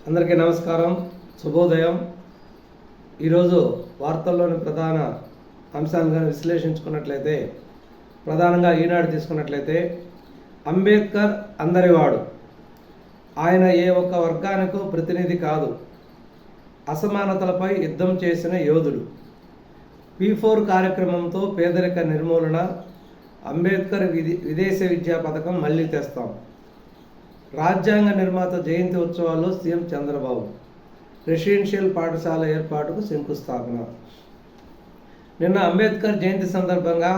అందరికీ నమస్కారం, శుభోదయం. ఈరోజు వార్తల్లోని ప్రధాన అంశాలను విశ్లేషించుకున్నట్లయితే, ప్రధానంగా ఈనాడు తీసుకున్నట్లయితే, అంబేద్కర్ అందరివాడు, ఆయన ఏ ఒక్క వర్గానికో ప్రతినిధి కాదు, అసమానతలపై యుద్ధం చేసిన యోధుడు, P4 కార్యక్రమంతో పేదరిక నిర్మూలన, అంబేద్కర్ విదేశీ విద్యా పథకం మళ్ళీ తెస్తాం, రాజ్యాంగ నిర్మాత జయంతి ఉత్సవాల్లో సీఎం చంద్రబాబు, రెసిడెన్షియల్ పాఠశాల ఏర్పాటుకు శంకుస్థాపన. నిన్న అంబేద్కర్ జయంతి సందర్భంగా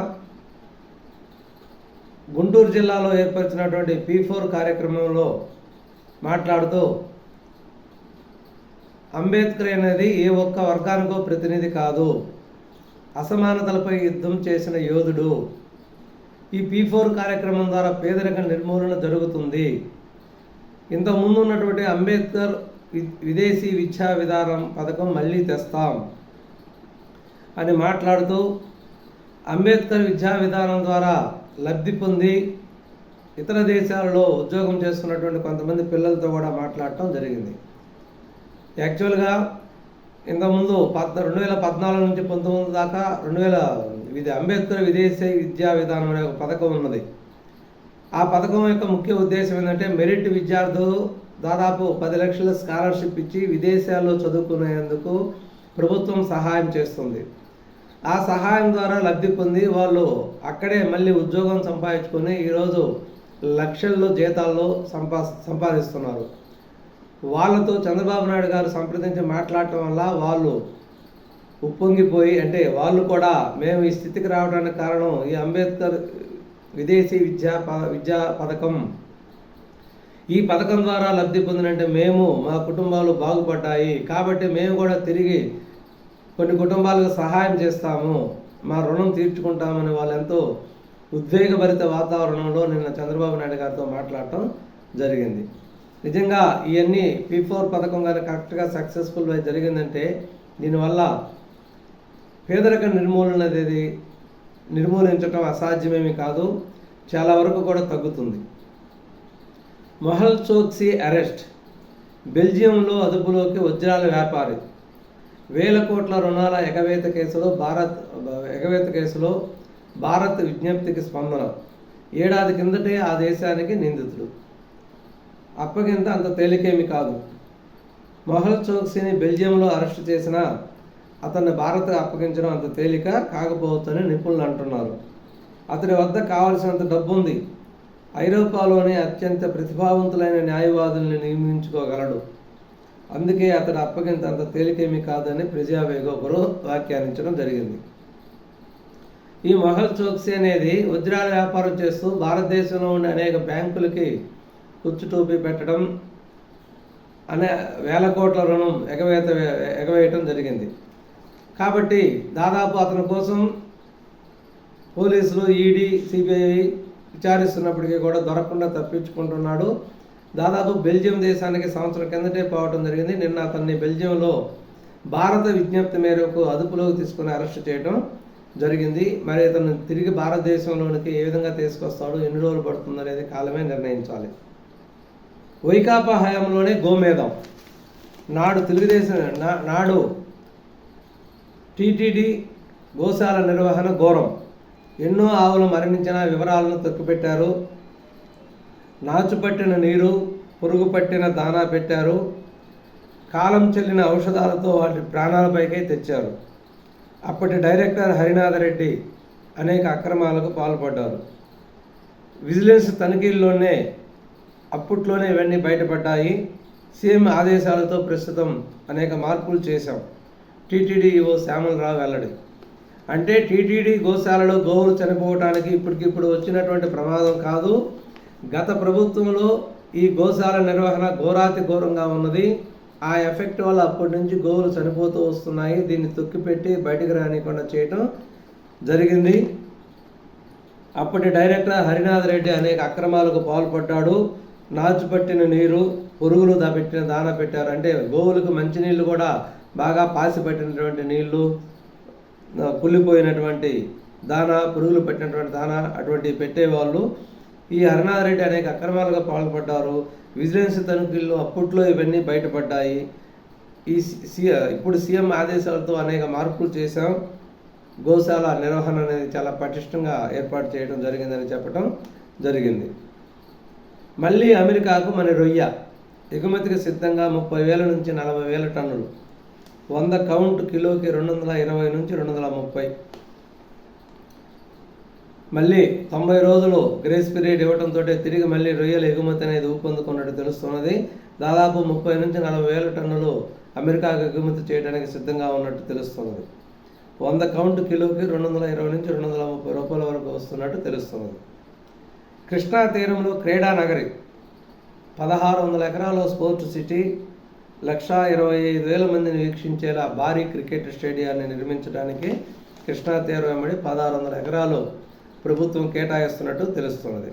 గుంటూరు జిల్లాలో ఏర్పరిచినటువంటి P4 కార్యక్రమంలో మాట్లాడుతూ, అంబేద్కర్ అనేది ఏ ఒక్క వర్గానికో ప్రతినిధి కాదు, అసమానతలపై యుద్ధం చేసిన యోధుడు, ఈ P4 కార్యక్రమం ద్వారా పేదరిక నిర్మూలన జరుగుతుంది, ఇంతకుముందు ఉన్నటువంటి అంబేద్కర్ విదేశీ విద్యా విధానం పథకం మళ్ళీ తెస్తాం అని మాట్లాడుతూ, అంబేద్కర్ విద్యా విధానం ద్వారా లబ్ధి పొంది ఇతర దేశాలలో ఉద్యోగం చేస్తున్నటువంటి కొంతమంది పిల్లలతో కూడా మాట్లాడటం జరిగింది. యాక్చువల్గా ఇంతకుముందు 2014 నుంచి 19 దాకా అంబేద్కర్ విదేశీ విద్యా విధానం అనే ఒక పథకం ఉన్నది. ఆ పథకం యొక్క ముఖ్య ఉద్దేశం ఏంటంటే, మెరిట్ విద్యార్థులు దాదాపు 10 లక్షల స్కాలర్షిప్ ఇచ్చి విదేశాల్లో చదువుకునేందుకు ప్రభుత్వం సహాయం చేస్తుంది. ఆ సహాయం ద్వారా లబ్ధి పొంది వాళ్ళు అక్కడే మళ్ళీ ఉద్యోగం సంపాదించుకొని ఈరోజు లక్షల్లో జీతాల్లో సంపాదిస్తున్నారు. వాళ్ళతో చంద్రబాబు నాయుడు గారు సంప్రదించి మాట్లాడటం వల్ల వాళ్ళు ఉప్పొంగిపోయి, అంటే వాళ్ళు కూడా మేము ఈ స్థితికి రావడానికి కారణం ఈ అంబేద్కర్ విదేశీ విద్యా పథకం, ఈ పథకం ద్వారా లబ్ధి పొందినంటే మేము మా కుటుంబాలు బాగుపడ్డాయి కాబట్టి మేము కూడా తిరిగి కొన్ని కుటుంబాలకు సహాయం చేస్తాము, మా రుణం తీర్చుకుంటామని వాళ్ళు ఎంతో ఉద్వేగభరిత వాతావరణంలో నిన్న చంద్రబాబు నాయుడు గారితో మాట్లాడటం జరిగింది. నిజంగా ఇవన్నీ P4 పథకం కానీ కరెక్ట్గా సక్సెస్ఫుల్ జరిగిందంటే దీనివల్ల పేదరిక నిర్మూలించడం అసాధ్యమేమీ కాదు, చాలా వరకు కూడా తగ్గుతుంది. మొహల్ చోక్సీ అరెస్ట్, బెల్జియంలో అదుపులోకి వజ్రాల వ్యాపారి, వేల కోట్ల రుణాల ఎగవేత కేసులో భారత్ విజ్ఞప్తికి స్పందన, ఏడాది కిందటే ఆ దేశానికి నిందితుడు. అప్పగింత అంత తేలికేమి కాదు. మొహల్ చోక్సీని బెల్జియంలో అరెస్టు చేసిన అతన్ని భారత్ అప్పగించడం అంత తేలిక కాకపోవచ్చని నిపుణులు అంటున్నారు. అతని వద్ద కావలసినంత డబ్బు ఉంది, ఐరోపాలోని అత్యంత ప్రతిభావంతులైన న్యాయవాదుల్ని నియమించుకోగలడు, అందుకే అతడు అప్పగింత అంత తేలికేమీ కాదని ప్రజావేగ ఒకరు వ్యాఖ్యానించడం జరిగింది. ఈ మొహల్ చోక్సీ అనేది వజ్రాల వ్యాపారం చేస్తూ భారతదేశంలో ఉండే అనేక బ్యాంకులకి కుచ్చుటూపి పెట్టడం, వేల కోట్ల రుణం ఎగవేయటం జరిగింది. కాబట్టి దాదాపు అతని కోసం పోలీసులు, ఈడీ, సిబిఐ విచారిస్తున్నప్పటికీ కూడా దొరకకుండా తప్పించుకుంటున్నాడు. దాదాపు బెల్జియం దేశానికి సంవత్సరం కిందటే పోవడం జరిగింది. నిన్న అతన్ని బెల్జియంలో భారత విజ్ఞప్తి మేరకు అదుపులోకి తీసుకుని అరెస్ట్ చేయడం జరిగింది. మరి అతను తిరిగి భారతదేశంలోనికి ఏ విధంగా తీసుకొస్తాడు, ఎన్ని రోజులు పడుతుంది అనేది కాలమే నిర్ణయించాలి. వైకాపా హయాంలోనే గోమేధం, నాడు టీటీడీ గోశాల నిర్వహణ ఘోరం, ఎన్నో ఆవులు మరణించిన వివరాలను తొక్కిపెట్టారు, నాచుపట్టిన నీరు, పురుగు పట్టిన దానా పెట్టారు, కాలం చెల్లిన ఔషధాలతో వాటి ప్రాణాలపైకే తెచ్చారు. అప్పటి డైరెక్టర్ హరినాథ్ రెడ్డి అనేక అక్రమాలకు పాల్పడ్డారు. విజిలెన్స్ తనిఖీల్లోనే అప్పట్లోనే ఇవన్నీ బయటపడ్డాయి. సీఎం ఆదేశాలతో ప్రస్తుతం అనేక మార్పులు చేశాం, టీటీడీ ఈవో శ్యామలరావు వెల్లడి. అంటే టీటీడీ గోశాలలో గోవులు చనిపోవటానికి ఇప్పటికిప్పుడు వచ్చినటువంటి ప్రమాదం కాదు, గత ప్రభుత్వంలో ఈ గోశాల నిర్వహణ ఘోరాతి ఘోరంగా ఉన్నది. ఆ ఎఫెక్ట్ వల్ల అప్పటి నుంచి గోవులు చనిపోతూ వస్తున్నాయి. దీన్ని తొక్కిపెట్టి బయటకు రానికుండా చేయటం జరిగింది. అప్పటి డైరెక్టర్ హరినాథ్ రెడ్డి అనేక అక్రమాలకు పాల్పడ్డాడు. నాచుపట్టిన నీరు, పురుగులు పెట్టిన దానా పెట్టారు. అంటే గోవులకు మంచినీళ్ళు కూడా బాగా పాసి పట్టినటువంటి నీళ్లు, కుళ్ళిపోయినటువంటి దానా, పురుగులు పెట్టినటువంటి దానా అటువంటివి పెట్టేవాళ్ళు. ఈ హరినాథ్ రెడ్డి అనేక అక్రమాలుగా పాల్పడ్డారు. విజిలెన్స్ తనిఖీల్లో అప్పట్లో ఇవన్నీ బయటపడ్డాయి. ఇప్పుడు సీఎం ఆదేశాలతో అనేక మార్పులు చేశాం, గోశాల నిర్వహణ అనేది చాలా పటిష్టంగా ఏర్పాటు చేయడం జరిగిందని చెప్పడం జరిగింది. మళ్ళీ అమెరికాకు మన రొయ్య ఎగుమతికి సిద్ధంగా 30,000 నుంచి 40,000 టన్నులు, 100 కౌంట్ కిలోకి 220 నుంచి 230. మళ్ళీ 90 రోజులు గ్రేస్ పీరియడ్ ఇవ్వడంతో తిరిగి మళ్ళీ రొయ్యల ఎగుమతి అనేది ఊపందుకున్నట్టు తెలుస్తున్నది. దాదాపు 30 నుంచి 40,000 టన్నులు అమెరికాకు ఎగుమతి చేయడానికి సిద్ధంగా ఉన్నట్టు తెలుస్తున్నది. 100 కౌంట్ కిలోకి 220 నుంచి 230 రూపాయల వరకు వస్తున్నట్టు తెలుస్తున్నది. కృష్ణా తీరంలో క్రీడా నగరి 1,600 ఎకరాల స్పోర్ట్స్ సిటీ, 1,25,000 మందిని వీక్షించేలా భారీ క్రికెట్ స్టేడియాన్ని నిర్మించడానికి కృష్ణా తీరం వెంబడి 1,600 ఎకరాలు ప్రభుత్వం కేటాయిస్తున్నట్టు తెలుస్తున్నది.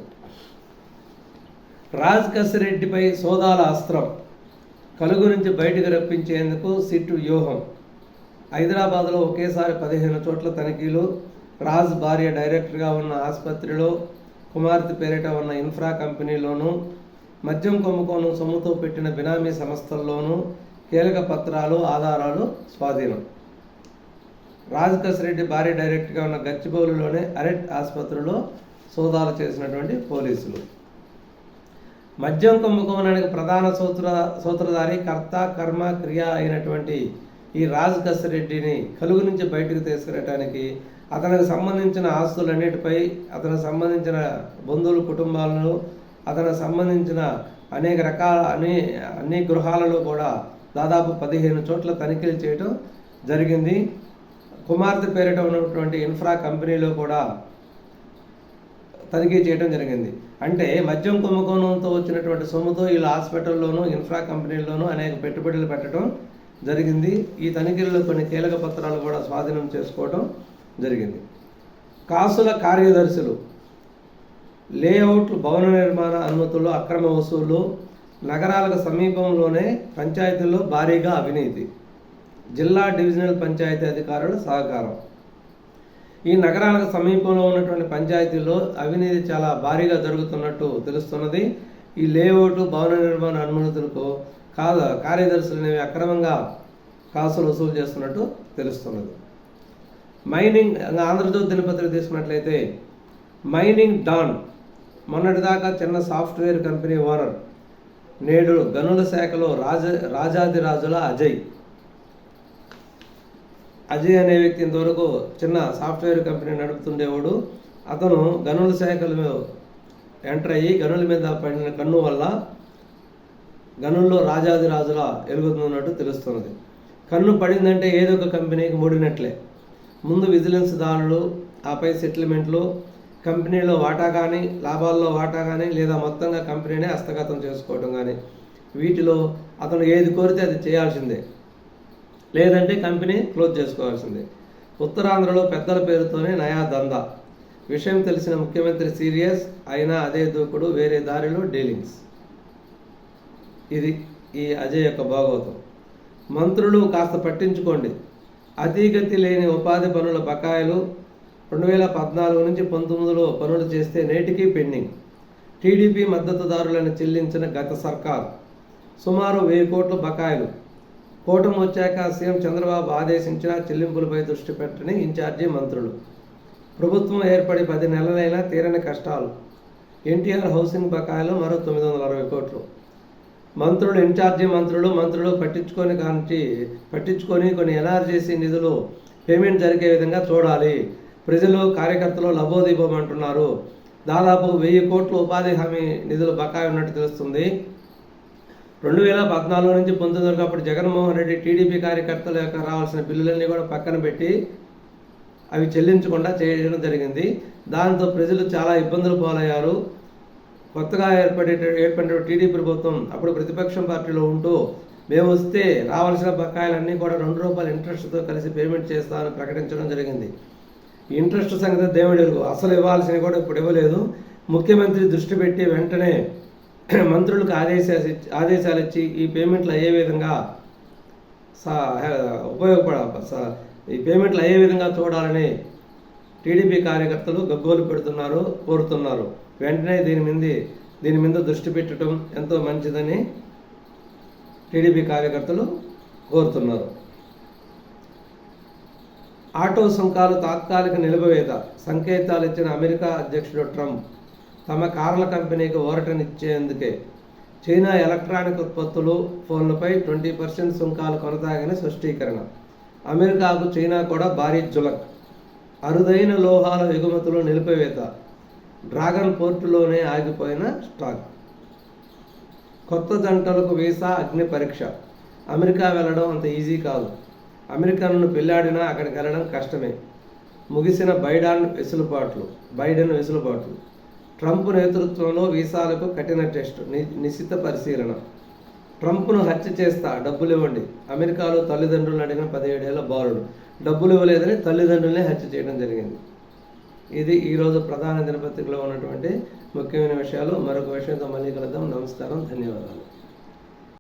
రాజ్ కసిరెడ్డిపై సోదాల అస్త్రం, కలుగు నుంచి బయటకు రప్పించేందుకు సిట్ వ్యూహం. హైదరాబాద్లో ఒకేసారి 15 చోట్ల తనిఖీలు. రాజ్ భార్య డైరెక్టర్గా ఉన్న ఆసుపత్రిలో, కుమార్తె పేరిట ఉన్న ఇన్ఫ్రా కంపెనీలోనూ, మద్యం కుంభకోణం సొమ్ముతో పెట్టిన బినామీ సంస్థల్లోనూ కీలక పత్రాలు, ఆధారాలు స్వాధీనం. రాజ్ కసిరెడ్డి భార్య డైరెక్టర్గా ఉన్న గచ్చిబౌలిలోనే అరెట్ ఆసుపత్రిలో సోదాలు చేసినటువంటి పోలీసులు. మద్యం కుంభకోణానికి ప్రధాన సూత్రధారి, కర్త, కర్మ, క్రియ అయినటువంటి ఈ రాజ్ కసిరెడ్డిని కలుగు నుంచి బయటకు తీసుకురావడానికి అతనికి సంబంధించిన ఆస్తులన్నిటిపై, అతనికి సంబంధించిన బంధువుల కుటుంబాలను, అతనికి సంబంధించిన అనేక రకాల అన్ని గృహాలలో కూడా దాదాపు 15 చోట్ల తనిఖీలు చేయడం జరిగింది. కుమార్తె పేరిట ఉన్నటువంటి ఇన్ఫ్రా కంపెనీలో కూడా తనిఖీ చేయడం జరిగింది. అంటే మద్యం కుంభకోణంతో వచ్చినటువంటి సొమ్ముతో వీళ్ళ హాస్పిటల్లోనూ, ఇన్ఫ్రా కంపెనీల్లోనూ అనేక పెట్టుబడులు పెట్టడం జరిగింది. ఈ తనిఖీలలో కొన్ని కీలక పత్రాలు కూడా స్వాధీనం చేసుకోవడం జరిగింది. కాసుల కార్యదర్శులు, లేఅవుట్లు, భవన నిర్మాణ అనుమతులు, అక్రమ వసూళ్లు, నగరాలకు సమీపంలోనే పంచాయతీల్లో భారీగా అవినీతి, జిల్లా డివిజనల్ పంచాయతీ అధికారుల సహకారం. ఈ నగరాలకు సమీపంలో ఉన్నటువంటి పంచాయతీల్లో అవినీతి చాలా భారీగా జరుగుతున్నట్టు తెలుస్తున్నది. ఈ లేఅవుట్, భవన నిర్మాణ అనుమతులకు కార్యదర్శులు అనేవి అక్రమంగా కాసులు వసూలు చేస్తున్నట్టు తెలుస్తున్నది. మైనింగ్, ఆంధ్రజ్యోతి దినపత్రిక తీసుకున్నట్లయితే మైనింగ్ డాన్, మొన్నటిదాకా చిన్న సాఫ్ట్వేర్ కంపెనీ ఓనర్, నేడు గనుల శాఖలో రాజాదిరాజుల అజయ్ అనే వ్యక్తి ఇంతవరకు చిన్న సాఫ్ట్వేర్ కంపెనీ నడుపుతుండేవాడు. అతను గనుల శాఖలో ఎంటర్ అయ్యి గనుల మీద పడిన కన్ను వల్ల గనుల్లో రాజాదిరాజులా ఎలుగుతున్నట్టు తెలుస్తున్నది. కన్ను పడిందంటే ఏదో ఒక కంపెనీకి మూడినట్లే. ముందు విజిలెన్స్ దాడులు, ఆపై సెటిల్మెంట్లు, కంపెనీలో వాటా కానీ, లాభాల్లో వాటా కానీ, లేదా మొత్తంగా కంపెనీనే హస్తగతం చేసుకోవడం కానీ, వీటిలో అతను ఏది కోరితే అది చేయాల్సిందే, లేదంటే కంపెనీ క్లోజ్ చేసుకోవాల్సిందే. ఉత్తరాంధ్రలో పెద్దల పేరుతోనే నయా దందా. విషయం తెలిసిన ముఖ్యమంత్రి సీరియస్, అయినా అదే దూకుడు, వేరే దారిలో డీలింగ్స్. ఇది ఈ అజయ్ యొక్క భాగవతం. మంత్రులు కాస్త పట్టించుకోండి, అతీగతి లేని ఉపాధి పనుల బకాయిలు 2014 నుంచి 19లో పనులు చేస్తే నేటికీ పెండింగ్. టీడీపీ మద్దతుదారులను చెల్లించిన గత సర్కారు సుమారు 1000 కోట్ల బకాయిలు. కూటమి వచ్చాక సీఎం చంద్రబాబు ఆదేశించిన చెల్లింపులపై దృష్టి పెట్టని ఇన్ఛార్జి మంత్రులు. ప్రభుత్వం ఏర్పడి 10 నెలలైనా తీరని కష్టాలు. ఎన్టీఆర్ హౌసింగ్ బకాయిలు మరో 960 కోట్లు. మంత్రులు, ఇన్ఛార్జి మంత్రులు పట్టించుకొని కొన్ని ఎన్ఆర్జీసీ నిధులు పేమెంట్ జరిగే విధంగా చూడాలి. ప్రజలు, కార్యకర్తలు లబోదిబోమంటున్నారు. దాదాపు 1000 కోట్ల ఉపాధి హామీ నిధులు బకాయి ఉన్నట్టు తెలుస్తుంది. 2014 నుంచి 19 వరకు అప్పుడు జగన్మోహన్ రెడ్డి టీడీపీ కార్యకర్తల యొక్క రావాల్సిన బిల్లులన్నీ కూడా పక్కన పెట్టి అవి చెల్లించకుండా చేయడం జరిగింది. దాంతో ప్రజలు చాలా ఇబ్బందులు పాలయ్యారు. కొత్తగా ఏర్పడిన టీడీపీ ప్రభుత్వం అప్పుడు ప్రతిపక్షం పార్టీలో ఉంటూ మేము వస్తే రావాల్సిన బకాయిలన్నీ కూడా ₹2 ఇంట్రెస్ట్తో కలిసి పేమెంట్ చేస్తామని ప్రకటించడం జరిగింది. ఇంట్రెస్ట్ సంగతి దేవుడు ఎరుగు, అసలు ఇవ్వాల్సినవి కూడా ఇప్పుడు ఇవ్వలేదు. ముఖ్యమంత్రి దృష్టి పెట్టి వెంటనే మంత్రులకు ఆదేశాలు ఇచ్చి ఈ పేమెంట్లు అయ్యే విధంగా ఈ పేమెంట్లు అయ్యే విధంగా చూడాలని టీడీపీ కార్యకర్తలు గగ్గోలు పెడుతున్నారు, కోరుతున్నారు. వెంటనే దీని మీద దృష్టి పెట్టడం ఎంతో మంచిదని టీడీపీ కార్యకర్తలు కోరుతున్నారు. ఆటో సుంకాలు తాత్కాలిక నిలిపివేత సంకేతాలు ఇచ్చిన అమెరికా అధ్యక్షుడు ట్రంప్ తమ కార్ల కంపెనీకి ఊరటనిచ్చేందుకే చైనా ఎలక్ట్రానిక్ ఉత్పత్తులు, ఫోన్లపై 20% సుంకాలు కొనసాగని స్పష్టీకరణ. అమెరికాకు చైనా కూడా భారీ జులక్. అరుదైన లోహాల ఎగుమతులు నిలిపివేత. డ్రాగన్ పోర్టులోనే ఆగిపోయిన స్టాక్. కొత్త జంటలకు వీసా అగ్ని పరీక్ష. అమెరికా వెళ్ళడం అంత ఈజీ కాదు. అమెరికన్ను పెళ్ళాడినా అక్కడికి వెళ్ళడం కష్టమే. ముగిసిన బైడెన్ వెసులుబాట్లు. ట్రంప్ నేతృత్వంలో వీసాలకు కఠిన టెస్ట్, నిశిత పరిశీలన. ట్రంప్ను హత్య చేస్తా, డబ్బులు ఇవ్వండి. అమెరికాలో తల్లిదండ్రులను అడిగిన 17 ఏళ్ల బాలుడు డబ్బులు ఇవ్వలేదని తల్లిదండ్రులనే హత్య చేయడం జరిగింది. ఇది ఈరోజు ప్రధాన దినపత్రికలో ఉన్నటువంటి ముఖ్యమైన విషయాలు. మరొక విషయంతో మళ్ళీ కలుద్దాం. నమస్కారం, ధన్యవాదాలు.